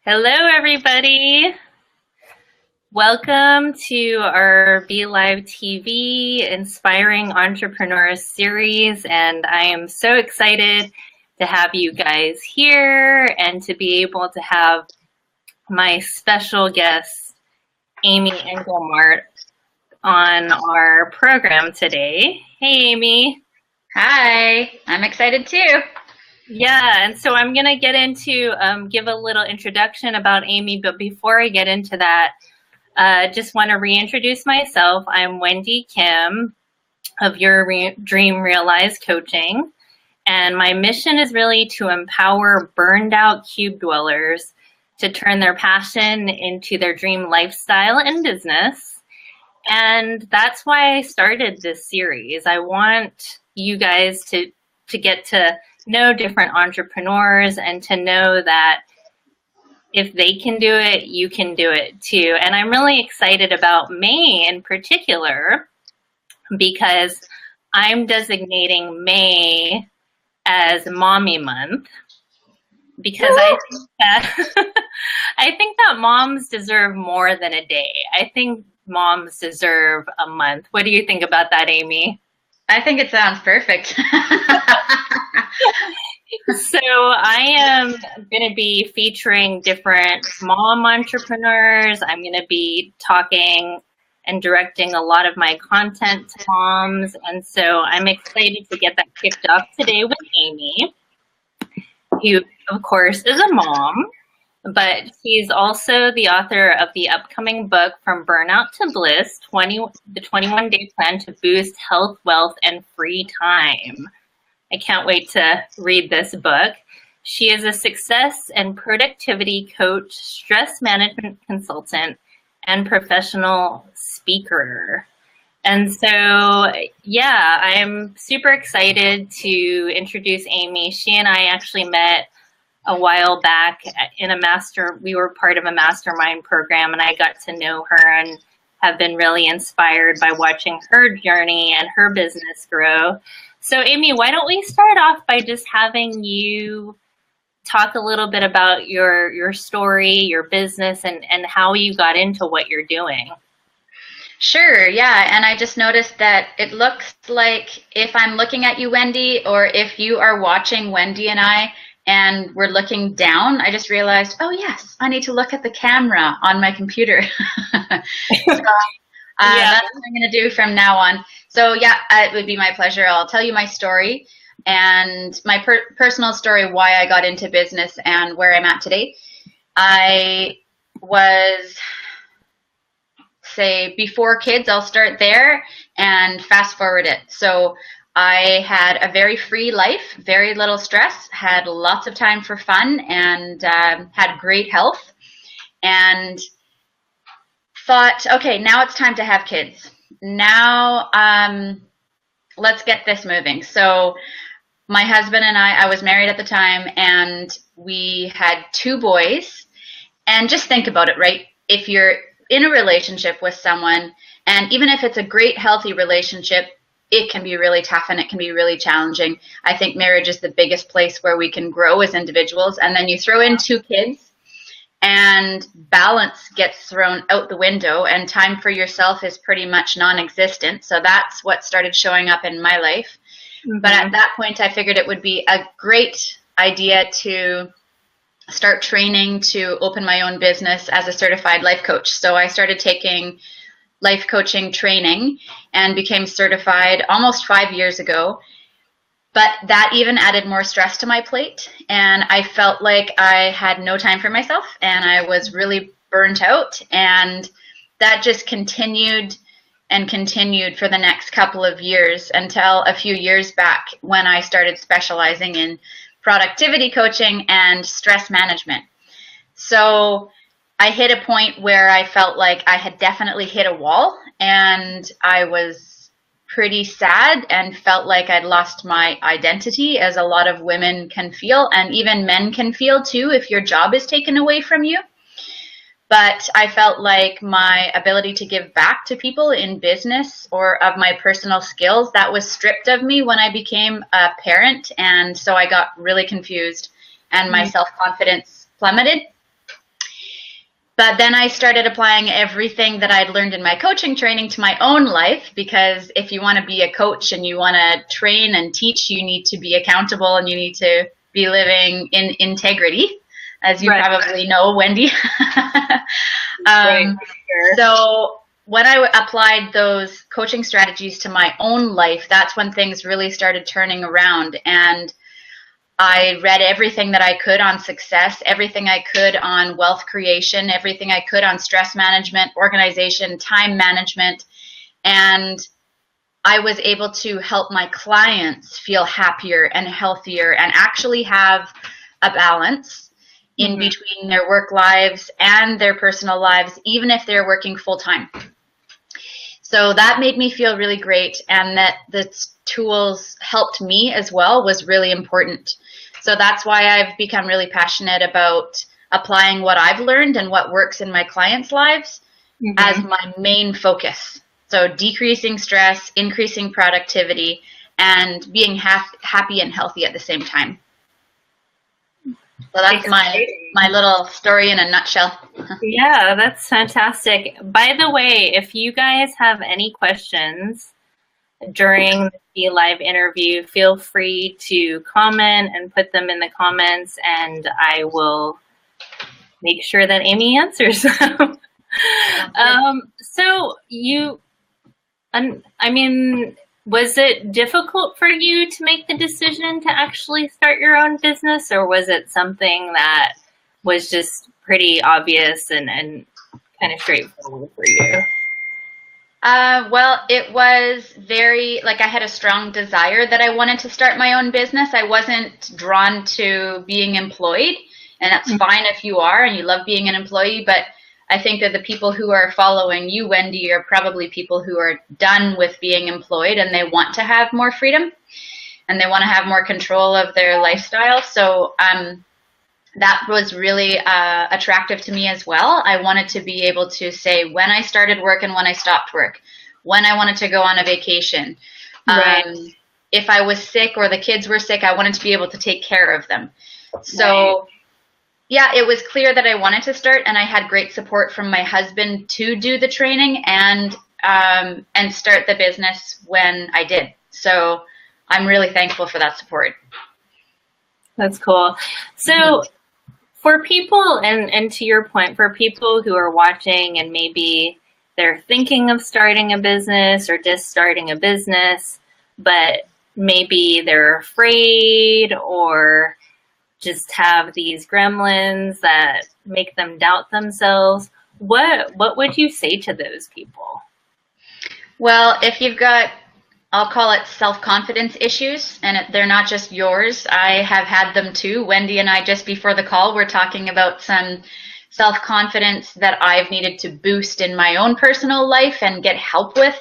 Hello, everybody. Welcome to our Be Live TV Inspiring Entrepreneurs series, and I am so excited to have you guys here and to be able to have my special guest, Amy Englemark, on our program today. Hey, Amy. Hi, I'm excited too. Yeah, and so I'm going to get into, give a little introduction about Amy, but before I get into that, just want to reintroduce myself. I'm Wendy Kim of Your Dream Realized Coaching, and my mission is really to empower burned out cube dwellers to turn their passion into their dream lifestyle and business. And that's why I started this series. I want you guys to get to know different entrepreneurs and to know that if they can do it, you can do it too. And I'm really excited about May in particular because I'm designating May as Mommy Month because I think that moms deserve more than a day. I think moms deserve a month. What do you think about that, Amy? I think it sounds perfect. So I am going to be featuring different mom entrepreneurs. I'm going to be talking and directing a lot of my content to moms. And so I'm excited to get that kicked off today with Amy, who, of course, is a mom, but she's also the author of the upcoming book, From Burnout to Bliss, the 21-Day Plan to Boost Health, Wealth, and Free Time. I can't wait to read this book. She is a success and productivity coach, stress management consultant, and professional speaker. And so, yeah, I'm super excited to introduce Amy. She and I actually met a while back we were part of a mastermind program, and I got to know her and have been really inspired by watching her journey and her business grow. So Amy, why don't we start off by just having you talk a little bit about your story, your business, and how you got into what you're doing. Sure, yeah, and I just noticed that it looks like if I'm looking at you, Wendy, or if you are watching Wendy and I, and we're looking down, I just realized, oh yes, I need to look at the camera on my computer. So, that's what I'm going to do from now on. So yeah, it would be my pleasure. I'll tell you my story and my personal story, why I got into business and where I'm at today. I was, say, before kids, I'll start there and fast forward it. So I had a very free life, very little stress, had lots of time for fun, and had great health, and thought, okay, now it's time to have kids. Now, let's get this moving. So my husband and I was married at the time, and we had 2 boys. And just think about it, right? If you're in a relationship with someone, and even if it's a great, healthy relationship, it can be really tough and it can be really challenging. I think marriage is the biggest place where we can grow as individuals. And then you throw in 2 kids, and balance gets thrown out the window, and time for yourself is pretty much non-existent. So that's what started showing up in my life. Mm-hmm. But at that point, I figured it would be a great idea to start training to open my own business as a certified life coach. So I started taking life coaching training and became certified almost 5 years ago. But that even added more stress to my plate, and I felt like I had no time for myself, and I was really burnt out, and that just continued and continued for the next couple of years until a few years back when I started specializing in productivity coaching and stress management. So I hit a point where I felt like I had definitely hit a wall, and I was pretty sad and felt like I'd lost my identity, as a lot of women can feel, and even men can feel too if your job is taken away from you. But I felt like my ability to give back to people in business or of my personal skills, that was stripped of me when I became a parent. And so I got really confused and my self-confidence plummeted. But then I started applying everything that I'd learned in my coaching training to my own life, because if you want to be a coach and you want to train and teach, you need to be accountable and you need to be living in integrity, as you probably know, Wendy. So when I applied those coaching strategies to my own life, that's when things really started turning around. And I read everything that I could on success, everything I could on wealth creation, everything I could on stress management, organization, time management, and I was able to help my clients feel happier and healthier and actually have a balance in between their work lives and their personal lives, even if they're working full time. So that made me feel really great, and that the tools helped me as well was really important. So that's why I've become really passionate about applying what I've learned and what works in my clients' lives as my main focus. So decreasing stress, increasing productivity, and being happy and healthy at the same time. So that's my little story in a nutshell. Yeah, that's fantastic. By the way, if you guys have any questions during the live interview, feel free to comment and put them in the comments, and I will make sure that Amy answers them. So you, I mean, was it difficult for you to make the decision to actually start your own business, or was it something that was just pretty obvious and kind of straightforward for you? Well, it was very, like, I had a strong desire that I wanted to start my own business. I wasn't drawn to being employed, and that's fine if you are and you love being an employee, but I think that the people who are following you, Wendy, are probably people who are done with being employed and they want to have more freedom and they want to have more control of their lifestyle. So that was really attractive to me as well. I wanted to be able to say when I started work and when I stopped work, when I wanted to go on a vacation. If I was sick or the kids were sick, I wanted to be able to take care of them. So yeah, it was clear that I wanted to start, and I had great support from my husband to do the training and start the business when I did. So I'm really thankful for that support. That's cool. So for people, and to your point, for people who are watching and maybe they're thinking of starting a business or just starting a business, but maybe they're afraid or just have these gremlins that make them doubt themselves, what would you say to those people? Well, if you've got, I'll call it self-confidence issues, and they're not just yours. I have had them too. Wendy and I, just before the call, were talking about some self-confidence that I've needed to boost in my own personal life and get help with,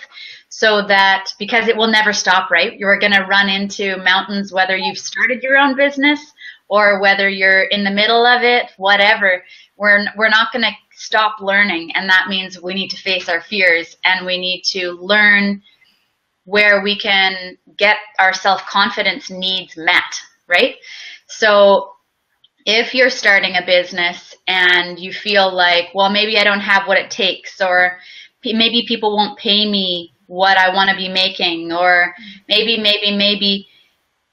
so that, because it will never stop, right? You're going to run into mountains whether you've started your own business or whether you're in the middle of it, whatever. We're not going to stop learning, and that means we need to face our fears and we need to learn where we can get our self-confidence needs met, right? So if you're starting a business and you feel like, well, maybe I don't have what it takes, or maybe people won't pay me what I want to be making, or maybe,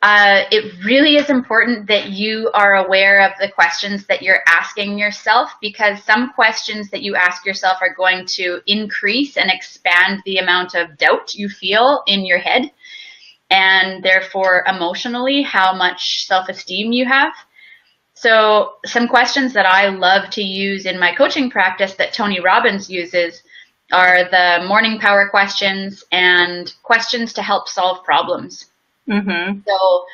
it really is important that you are aware of the questions that you're asking yourself, because some questions that you ask yourself are going to increase and expand the amount of doubt you feel in your head, and therefore emotionally how much self-esteem you have. So some questions that I love to use in my coaching practice that Tony Robbins uses are the morning power questions and questions to help solve problems. So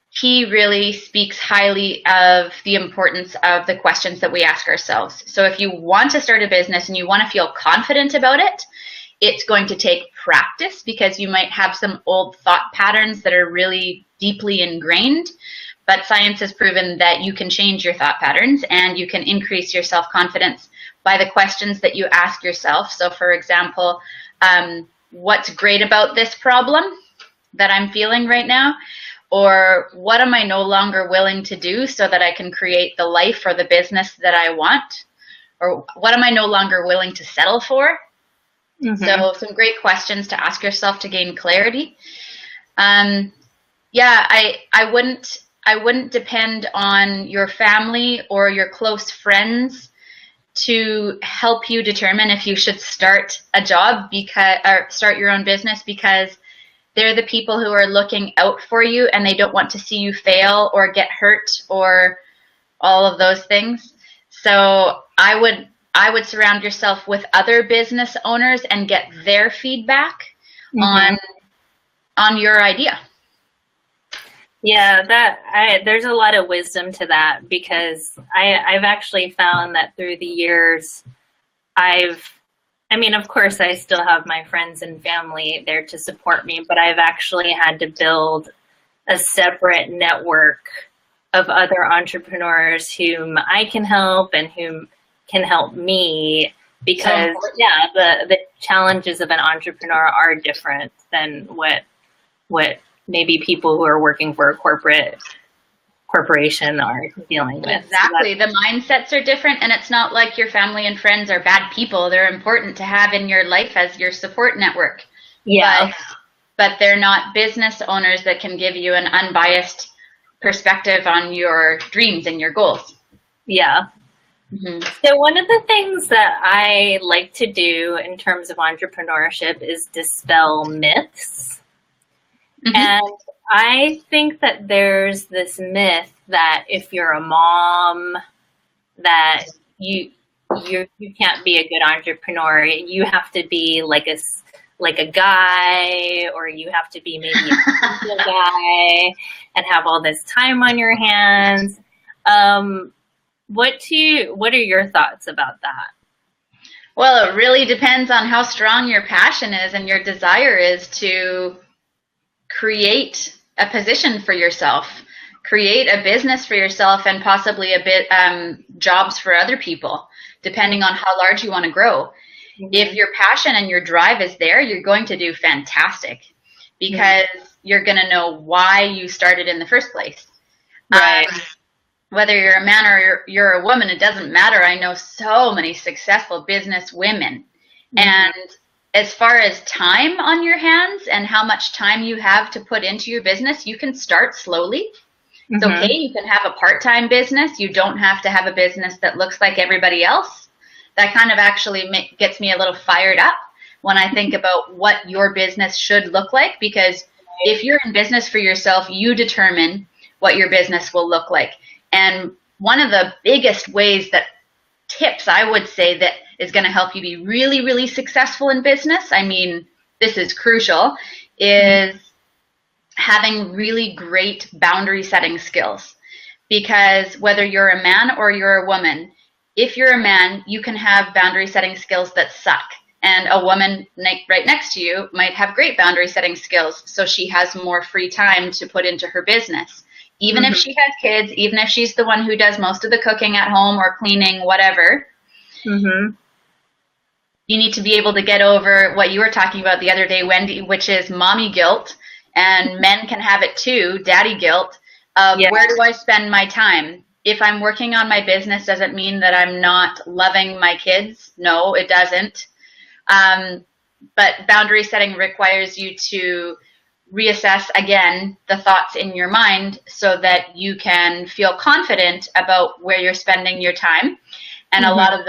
he really speaks highly of the importance of the questions that we ask ourselves. So if you want to start a business and you want to feel confident about it, it's going to take practice, because you might have some old thought patterns that are really deeply ingrained. But science has proven that you can change your thought patterns and you can increase your self-confidence by the questions that you ask yourself. So for example, what's great about this problem that I'm feeling right now? Or what am I no longer willing to do so that I can create the life or the business that I want? or what am I no longer willing to settle for? Mm-hmm. So some great questions to ask yourself to gain clarity. Yeah, I wouldn't depend on your family or your close friends to help you determine if you should start a job or start your own business, because they're the people who are looking out for you and they don't want to see you fail or get hurt or all of those things. So I would surround yourself with other business owners and get their feedback on your idea. Yeah, there's a lot of wisdom to that, because I've actually found that through the years, I mean, of course, I still have my friends and family there to support me, but I've actually had to build a separate network of other entrepreneurs whom I can help and whom can help me, because the challenges of an entrepreneur are different than what maybe people who are working for a corporation are dealing with. Exactly. The mindsets are different, and it's not like your family and friends are bad people. They're important to have in your life as your support network. Yeah. But they're not business owners that can give you an unbiased perspective on your dreams and your goals. Yeah. Mm-hmm. So one of the things that I like to do in terms of entrepreneurship is dispel myths. Mm-hmm. And I think that there's this myth that if you're a mom, that you can't be a good entrepreneur. You have to be like a guy, or you have to be maybe a single guy and have all this time on your hands. What are your thoughts about that? Well, it really depends on how strong your passion is and your desire is to create a position for yourself, create a business for yourself, and possibly a bit jobs for other people, depending on how large you want to grow. Mm-hmm. If your passion and your drive is there, you're going to do fantastic, because you're going to know why you started in the first place. Right. Whether you're a man or you're a woman, it doesn't matter. I know so many successful business women. Mm-hmm. And as far as time on your hands and how much time you have to put into your business, you can start slowly. It's okay. You can have a part-time business. You don't have to have a business that looks like everybody else. That kind of actually gets me a little fired up when I think about what your business should look like, because if you're in business for yourself, you determine what your business will look like. And one of the biggest tips I would say that is going to help you be really, really successful in business, I mean, this is crucial, is having really great boundary setting skills. Because whether you're a man or you're a woman, if you're a man, you can have boundary setting skills that suck. And a woman right next to you might have great boundary setting skills, so she has more free time to put into her business. Even if she has kids, even if she's the one who does most of the cooking at home or cleaning, whatever, you need to be able to get over what you were talking about the other day, Wendy, which is mommy guilt. And men can have it too, daddy guilt, of where do I spend my time? If I'm working on my business, does it mean that I'm not loving my kids? No, it doesn't. But boundary setting requires you to reassess again the thoughts in your mind so that you can feel confident about where you're spending your time. And a lot of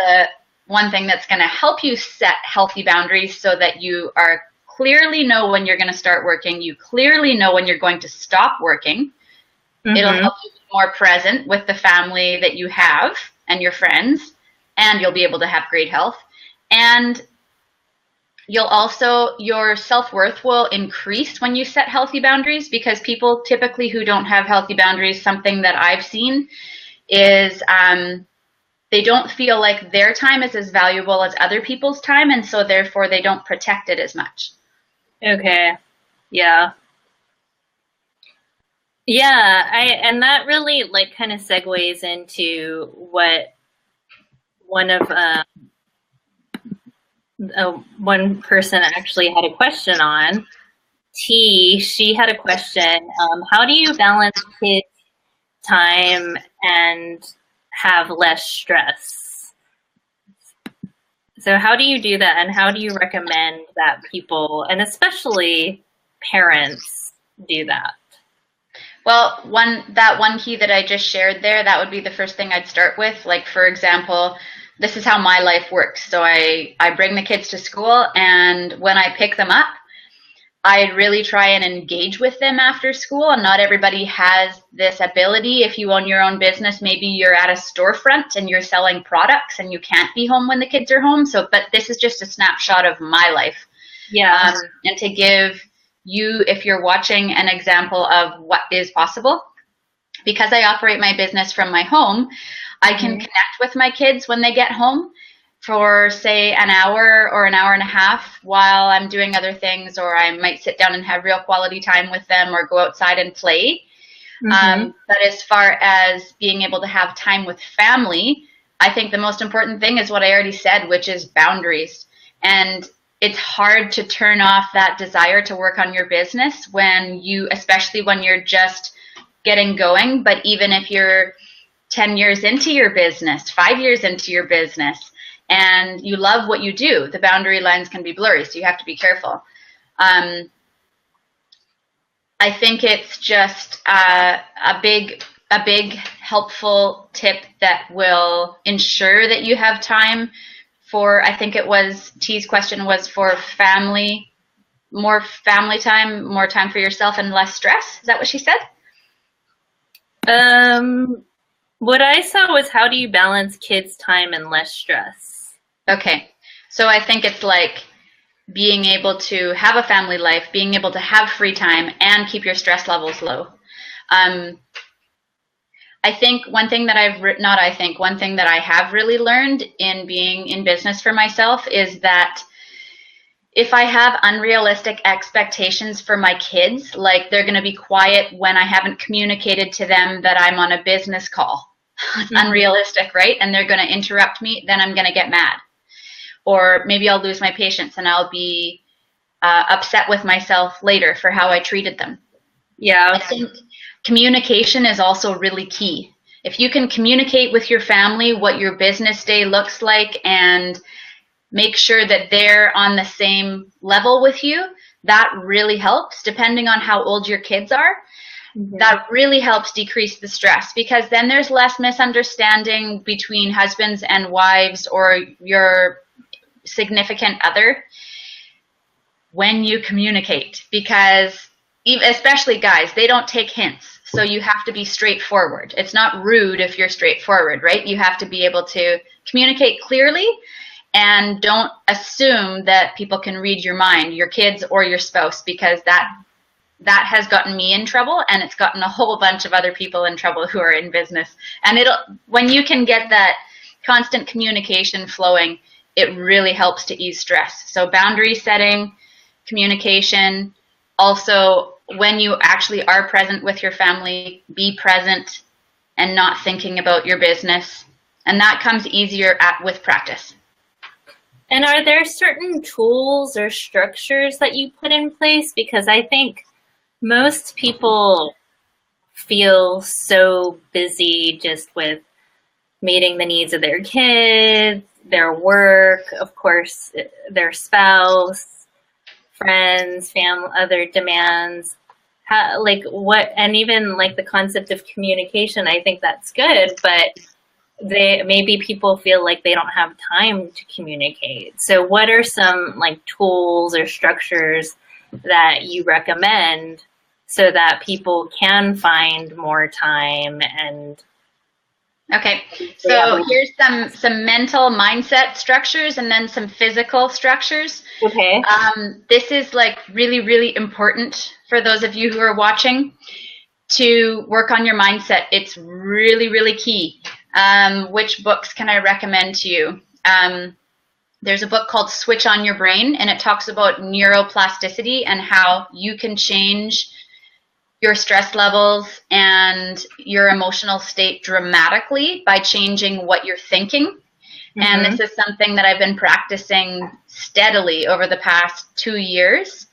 one thing that's going to help you set healthy boundaries so that you are clearly know when you're going to start working, you clearly know when you're going to stop working. It'll help you be more present with the family that you have and your friends, and you'll be able to have great health. And your self-worth will increase when you set healthy boundaries, because people typically who don't have healthy boundaries, something that I've seen is they don't feel like their time is as valuable as other people's time, and so therefore they don't protect it as much. Okay. Yeah. Yeah, and that really kind of segues into what one of one person actually had a question on. She had a question. How do you balance kids' time and have less stress? So how do you do that, and how do you recommend that people, and especially parents, do that? Well, that one key that I just shared there, that would be the first thing I'd start with. Like, for example, this is how my life works. So I bring the kids to school, and when I pick them up, I really try and engage with them after school. And not everybody has this ability. If you own your own business, maybe you're at a storefront and you're selling products and you can't be home when the kids are home. So, but this is just a snapshot of my life. Yeah. And to give you, if you're watching, an example of what is possible. Because I operate my business from my home, I can connect with my kids when they get home for, say, an hour or an hour and a half while I'm doing other things, or I might sit down and have real quality time with them or go outside and play. But as far as being able to have time with family, I think the most important thing is what I already said, which is boundaries. And it's hard to turn off that desire to work on your business when you, especially when you're just getting going. But even if you're 10 years into your business, 5 years into your business, and you love what you do, the boundary lines can be blurry, so you have to be careful. I think it's just a big helpful tip that will ensure that you have time for, I think it was, T's question was for family, more family time, more time for yourself and less stress. Is that what she said? What I saw was, how do you balance kids' time and less stress? Okay. So I think it's like being able to have a family life, being able to have free time and keep your stress levels low. I think one thing that one thing that I have really learned in being in business for myself is that if I have unrealistic expectations for my kids, like they're going to be quiet when I haven't communicated to them that I'm on a business call, it's unrealistic, right? And they're going to interrupt me, then I'm going to get mad. Or maybe I'll lose my patience and I'll be upset with myself later for how I treated them. Yeah. I think communication is also really key. If you can communicate with your family what your business day looks like and make sure that they're on the same level with you, that really helps, depending on how old your kids are. That really helps decrease the stress, because then there's less misunderstanding between husbands and wives or your significant other when you communicate, because especially guys, they don't take hints. So you have to be straightforward. It's not rude if you're straightforward, right? You have to be able to communicate clearly and don't assume that people can read your mind, your kids or your spouse, because that has gotten me in trouble, and it's gotten a whole bunch of other people in trouble who are in business. And when you can get that constant communication flowing, it really helps to ease stress. So boundary setting, communication. Also, when you actually are present with your family, be present and not thinking about your business. And that comes easier with practice. And are there certain tools or structures that you put in place? Because I think most people feel so busy just with meeting the needs of their kids, their work, of course, their spouse, friends, family, other demands. And even like the concept of communication, I think that's good, but maybe people feel like they don't have time to communicate. So what are some like tools or structures that you recommend so that people can find more time? And okay, so here's some mental mindset structures and then some physical structures. Okay. This is like really, really important for those of you who are watching to work on your mindset. It's really, really key. Which books can I recommend to you? There's a book called Switch on Your Brain, and it talks about neuroplasticity and how you can change your stress levels and your emotional state dramatically by changing what you're thinking. And this is something that I've been practicing steadily over the past 2 years.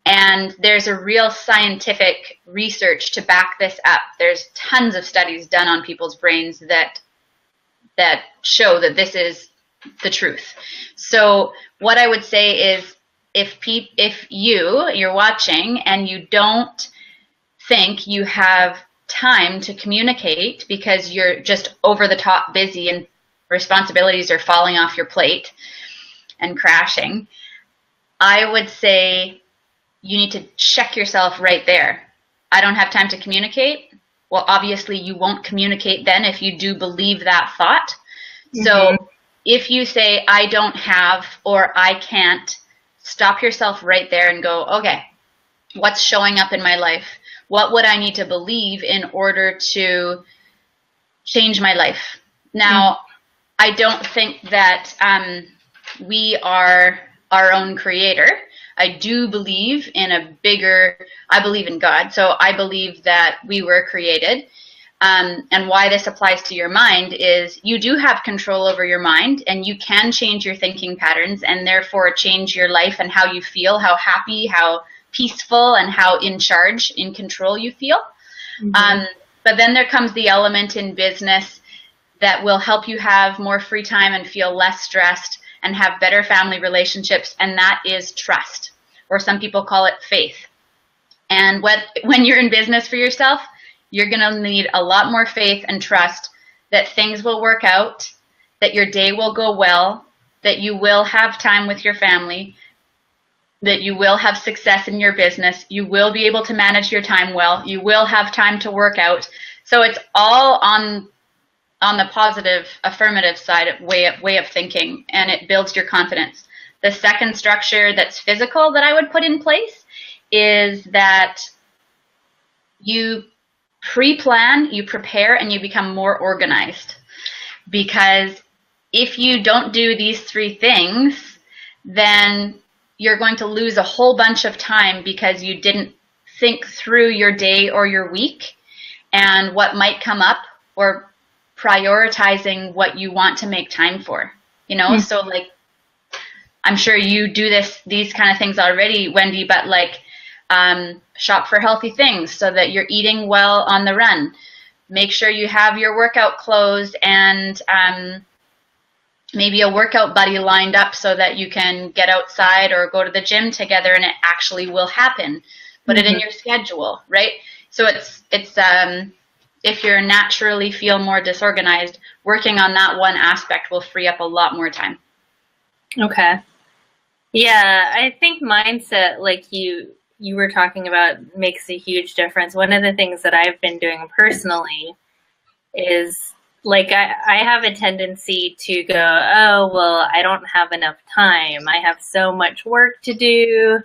And there's a real scientific research to back this up. There's tons of studies done on people's brains that show that this is the truth. So what I would say is, if you're watching and you don't think you have time to communicate because you're just over the top busy and responsibilities are falling off your plate and crashing, I would say you need to check yourself right there. I don't have time to communicate. Well, obviously you won't communicate then if you do believe that thought. Mm-hmm. So if you say, I don't have, or I can't, stop yourself right there and go, okay, what's showing up in my life? What would I need to believe in order to change my life? Now, I don't think that we are our own creator. I do believe in I believe in God. So I believe that we were created. And why this applies to your mind is you do have control over your mind, and you can change your thinking patterns and therefore change your life and how you feel, how happy, how peaceful, and how in charge, in control you feel. Mm-hmm. But then there comes the element in business that will help you have more free time and feel less stressed and have better family relationships, and that is trust, or some people call it faith. And when you're in business for yourself, you're going to need a lot more faith and trust that things will work out, that your day will go well, that you will have time with your family, that you will have success in your business, you will be able to manage your time well, you will have time to work out. So it's all on the positive, affirmative side of way of thinking, and it builds your confidence. The second structure that's physical that I would put in place is that you pre-plan, you prepare, and you become more organized. Because if you don't do these three things, then you're going to lose a whole bunch of time because you didn't think through your day or your week and what might come up, or prioritizing what you want to make time for, Mm-hmm. So like, I'm sure you do these kind of things already, Wendy, but like, shop for healthy things so that you're eating well on the run. Make sure you have your workout clothes and maybe a workout buddy lined up so that you can get outside or go to the gym together and it actually will happen. Put it in your schedule, right? So it's if you naturally feel more disorganized, working on that one aspect will free up a lot more time. Okay. Yeah, I think mindset, like you were talking about, makes a huge difference. One of the things that I've been doing personally is, like, I have a tendency to go, oh, well, I don't have enough time. I have so much work to do.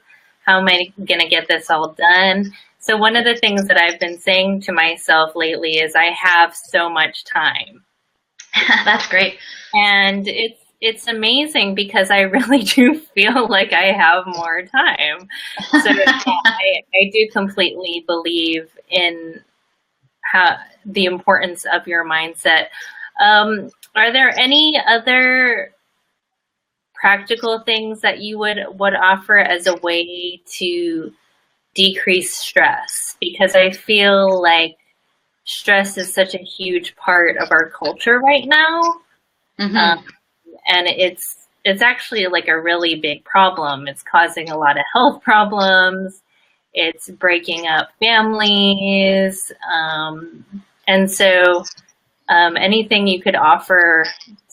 How am I going to get this all done? So one of the things that I've been saying to myself lately is I have so much time. That's great. And it's amazing because I really do feel like I have more time. So I do completely believe in the importance of your mindset. Are there any other practical things that you would offer as a way to decrease stress? Because I feel like stress is such a huge part of our culture right now. Mm-hmm. And it's actually like a really big problem. It's causing a lot of health problems. It's breaking up families. And so anything you could offer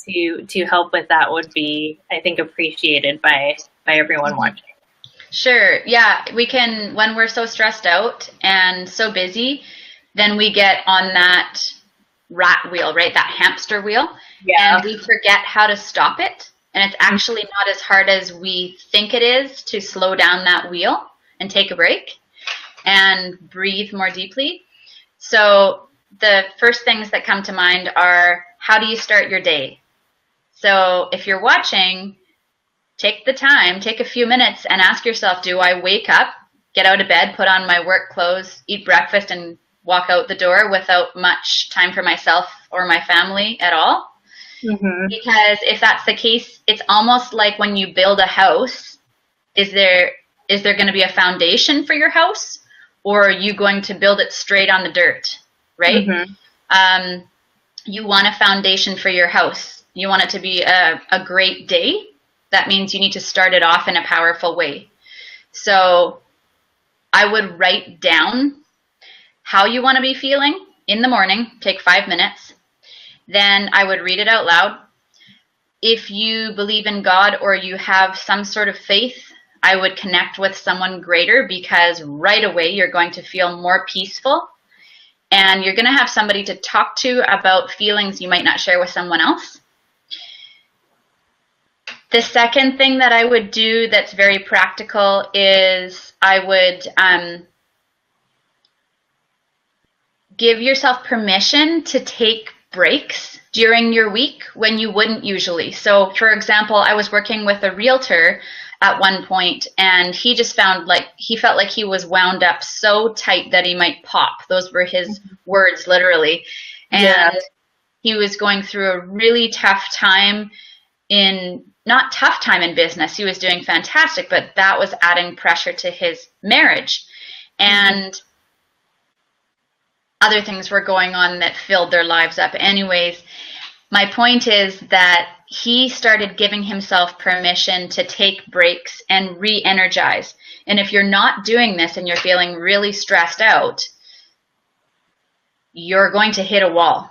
to help with that would be, I think, appreciated by everyone watching. Sure. Yeah, we can, when we're so stressed out and so busy, then we get on that rat wheel, right? That hamster wheel. Yeah. And we forget how to stop it. And it's actually not as hard as we think it is to slow down that wheel and take a break and breathe more deeply. So the first things that come to mind are, how do you start your day? So if you're watching, take the time, take a few minutes and ask yourself, do I wake up, get out of bed, put on my work clothes, eat breakfast, and walk out the door without much time for myself or my family at all? Mm-hmm. Because if that's the case, it's almost like when you build a house, is there going to be a foundation for your house, or are you going to build it straight on the dirt, right? Mm-hmm. You want a foundation for your house. You want it to be a great day. That means you need to start it off in a powerful way. So I would write down how you want to be feeling in the morning, take 5 minutes. Then I would read it out loud. If you believe in God or you have some sort of faith, I would connect with someone greater, because right away you're going to feel more peaceful, and you're going to have somebody to talk to about feelings you might not share with someone else. The second thing that I would do that's very practical is I would give yourself permission to take breaks during your week when you wouldn't usually. So, for example, I was working with a realtor at one point, and he just felt like he was wound up so tight that he might pop. Those were his words, literally. And he was going through a really tough time not tough time in business. He was doing fantastic, but that was adding pressure to his marriage. And other things were going on that filled their lives up. Anyways, my point is that he started giving himself permission to take breaks and re-energize. And if you're not doing this and you're feeling really stressed out, you're going to hit a wall.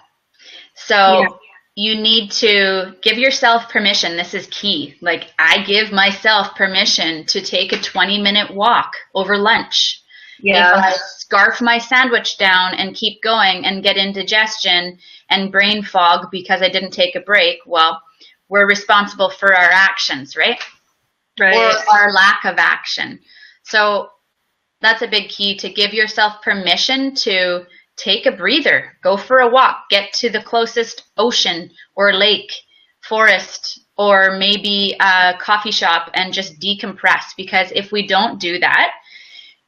So you need to give yourself permission. This is key. Like, I give myself permission to take a 20-minute walk over lunch. Yeah. If I scarf my sandwich down and keep going and get indigestion and brain fog because I didn't take a break, well, we're responsible for our actions, right? Right. Or our lack of action. So that's a big key, to give yourself permission to take a breather, go for a walk, get to the closest ocean or lake, forest, or maybe a coffee shop and just decompress. Because if we don't do that,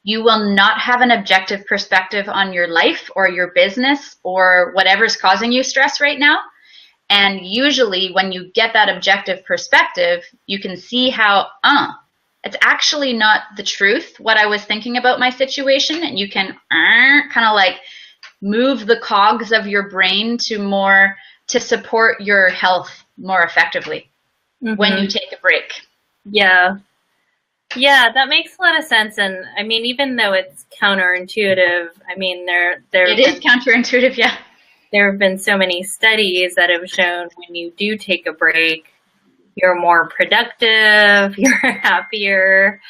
you will not have an objective perspective on your life or your business or whatever's causing you stress right now. And usually when you get that objective perspective, you can see how, it's actually not the truth, what I was thinking about my situation. And you can kind of like move the cogs of your brain to support your health more effectively when you take a break. Yeah. Yeah, that makes a lot of sense. And I mean, even though it's counterintuitive, I mean, it is counterintuitive, yeah. There have been so many studies that have shown when you do take a break, you're more productive, you're happier.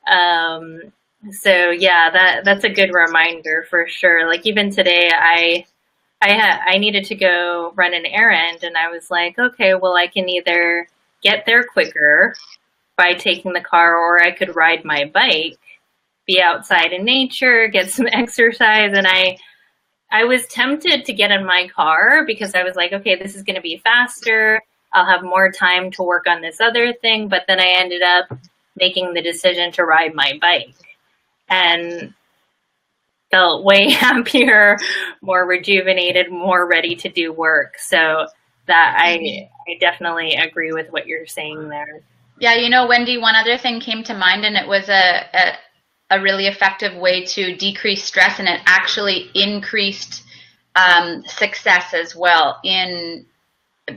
So yeah, that's a good reminder for sure. Like even today, I needed to go run an errand, and I was like, okay, well, I can either get there quicker by taking the car, or I could ride my bike, be outside in nature, get some exercise. And I was tempted to get in my car because I was like, okay, this is going to be faster. I'll have more time to work on this other thing. But then I ended up making the decision to ride my bike and felt way happier, more rejuvenated, more ready to do work. So that I definitely agree with what you're saying there. Yeah, you know, Wendy, one other thing came to mind, and it was a really effective way to decrease stress, and it actually increased success as well in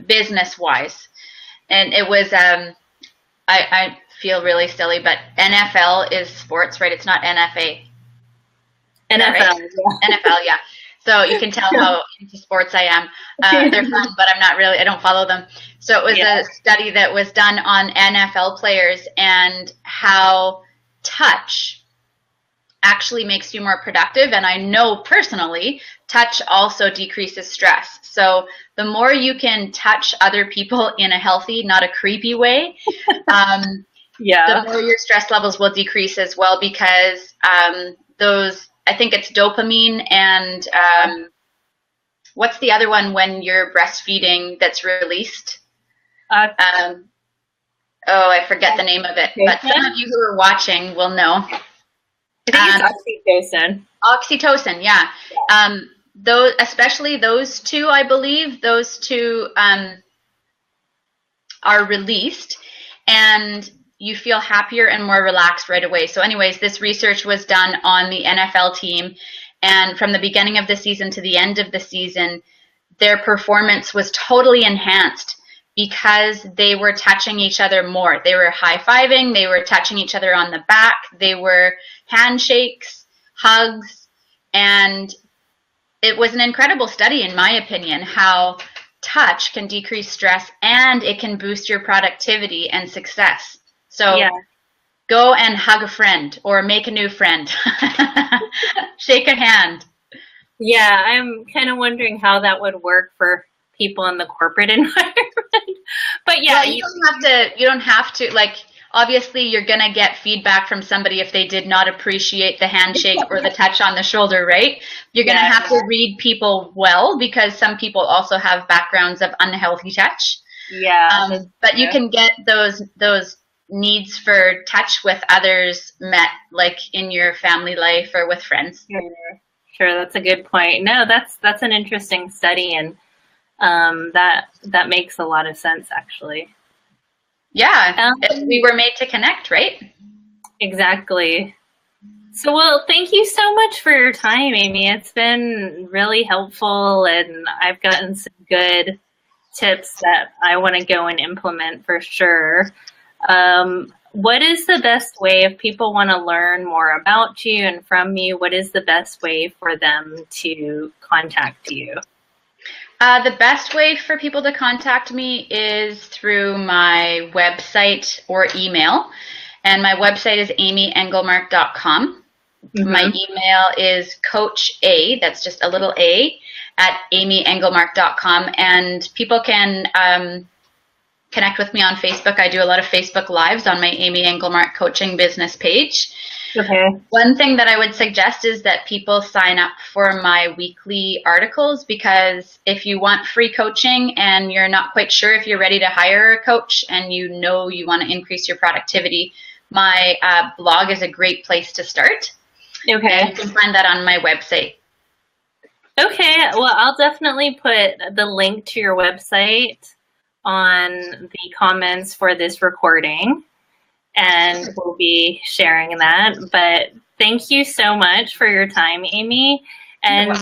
business-wise. And it was, I feel really silly, but NFL is sports, right? It's not NFA. NFL, right? Yeah. NFL, yeah. So you can tell how into sports I am. They're fun, but I don't follow them. So it was a study that was done on NFL players and how touch actually makes you more productive. And I know personally, touch also decreases stress. So the more you can touch other people in a healthy, not a creepy way, the more your stress levels will decrease as well, because I think it's dopamine and what's the other one when you're breastfeeding that's released? I forget the name of it, but some of you who are watching will know. I think it's oxytocin. Oxytocin, yeah. Especially those two, I believe, are released, and you feel happier and more relaxed right away. So anyways, this research was done on the NFL team, and from the beginning of the season to the end of the season, their performance was totally enhanced because they were touching each other more. They were high-fiving, they were touching each other on the back, they were handshakes, hugs, and it was an incredible study, in my opinion, how touch can decrease stress and it can boost your productivity and success. So Yeah. go and hug a friend or make a new friend. Shake a hand. Yeah, I'm kind of wondering how that would work for people in the corporate environment. But yeah, Well, you don't have to like, obviously you're going to get feedback from somebody if they did not appreciate the handshake or the touch on the shoulder, right? You're going to have to read people well, because some people also have backgrounds of unhealthy touch. yeah, But you can get those needs for touch with others met, like in your family life or with friends. sure, that's a good point. No, that's an interesting study, and that makes a lot of sense, actually. Yeah, we were made to connect, right? Exactly. So, well, thank you so much for your time, Amy. It's been really helpful, and I've gotten some good tips that I want to go and implement for sure. What is the best way, if people want to learn more about you and from you, what is the best way for them to contact you? The best way for people to contact me is through my website or email. And my website is amyengelmark.com. Mm-hmm. My email is coacha, that's just a little a, at amyengelmark.com. And people can connect with me on Facebook. I do a lot of Facebook Lives on my Amy Englemark coaching business page. Okay. One thing that I would suggest is that people sign up for my weekly articles, because if you want free coaching and you're not quite sure if you're ready to hire a coach and you know you want to increase your productivity, my blog is a great place to start. Okay. And you can find that on my website. Okay. Well, I'll definitely put the link to your website on the comments for this recording, and we'll be sharing that. But thank you so much for your time, Amy. And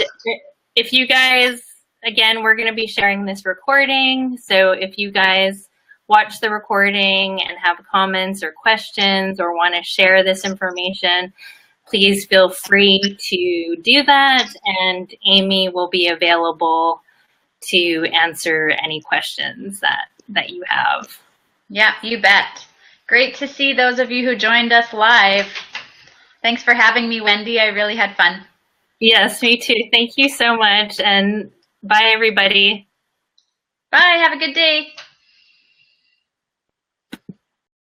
if you guys, again, we're going to be sharing this recording. So if you guys watch the recording and have comments or questions or want to share this information, please feel free to do that. And Amy will be available to answer any questions that you have. Yeah, you bet. Great to see those of you who joined us live. Thanks for having me, Wendy. I really had fun. Yes, me too. Thank you so much. And bye, everybody. Bye. Have a good day.